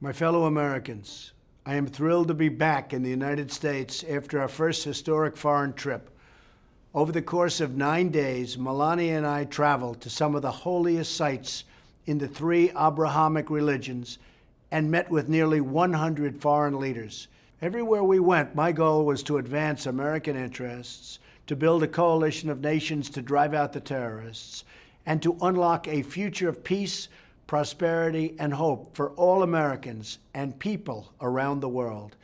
My fellow Americans, I am thrilled to be back in the United States after our first historic foreign trip. Over the course of 9 days, Melania and I traveled to some of the holiest sites in the 3 Abrahamic religions and met with nearly 100 foreign leaders. Everywhere we went, my goal was to advance American interests, to build a coalition of nations to drive out the terrorists, and to unlock a future of peace, prosperity, and hope for all Americans and people around the world.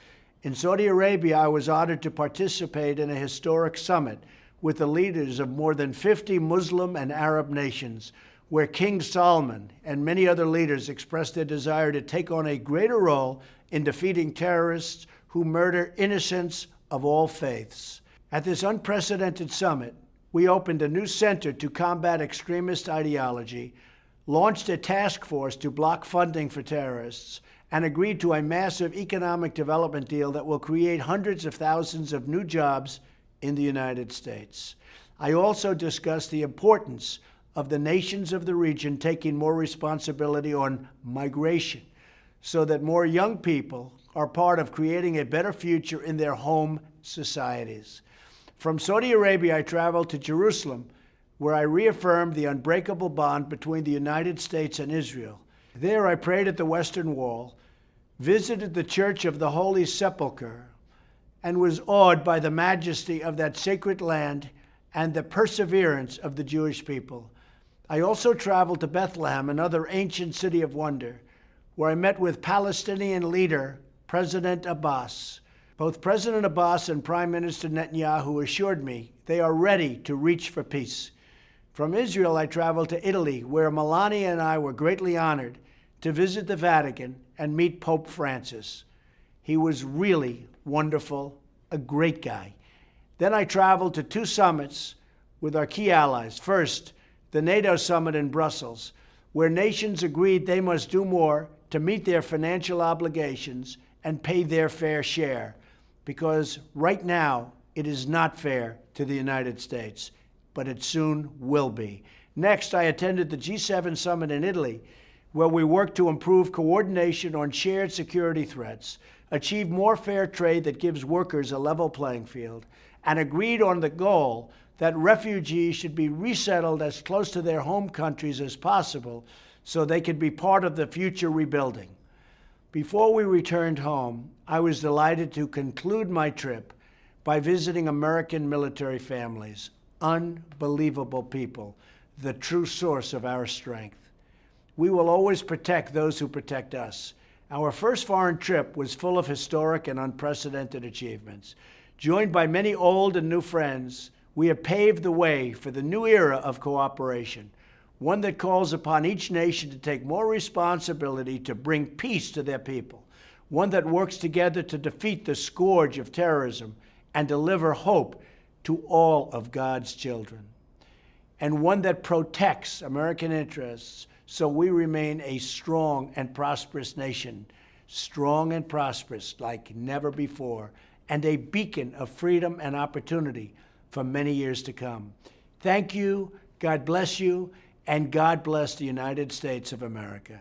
In Saudi Arabia, I was honored to participate in a historic summit with the leaders of more than 50 Muslim and Arab nations, where King Salman and many other leaders expressed their desire to take on a greater role in defeating terrorists who murder innocents of all faiths. At this unprecedented summit, we opened a new center to combat extremist ideology, launched a task force to block funding for terrorists, and agreed to a massive economic development deal that will create hundreds of thousands of new jobs in the United States. I also discussed the importance of the nations of the region taking more responsibility on migration so that more young people are part of creating a better future in their home societies. From Saudi Arabia, I traveled to Jerusalem, where I reaffirmed the unbreakable bond between the United States and Israel. There, I prayed at the Western Wall, visited the Church of the Holy Sepulchre, and was awed by the majesty of that sacred land and the perseverance of the Jewish people. I also traveled to Bethlehem, another ancient city of wonder, where I met with Palestinian leader President Abbas. Both President Abbas and Prime Minister Netanyahu assured me they are ready to reach for peace. From Israel, I traveled to Italy, where Melania and I were greatly honored to visit the Vatican and meet Pope Francis. He was really wonderful, a great guy. Then I traveled to 2 summits with our key allies. First, the NATO summit in Brussels, where nations agreed they must do more to meet their financial obligations and pay their fair share, because right now it is not fair to the United States, but it soon will be. Next, I attended the G7 summit in Italy, where we worked to improve coordination on shared security threats, achieve more fair trade that gives workers a level playing field, and agreed on the goal that refugees should be resettled as close to their home countries as possible so they could be part of the future rebuilding. Before we returned home, I was delighted to conclude my trip by visiting American military families. Unbelievable people, the true source of our strength. We will always protect those who protect us. Our first foreign trip was full of historic and unprecedented achievements. Joined by many old and new friends, we have paved the way for the new era of cooperation, one that calls upon each nation to take more responsibility to bring peace to their people, one that works together to defeat the scourge of terrorism and deliver hope to all of God's children, and one that protects American interests so we remain a strong and prosperous nation, strong and prosperous like never before, and a beacon of freedom and opportunity for many years to come. Thank you, God bless you, and God bless the United States of America.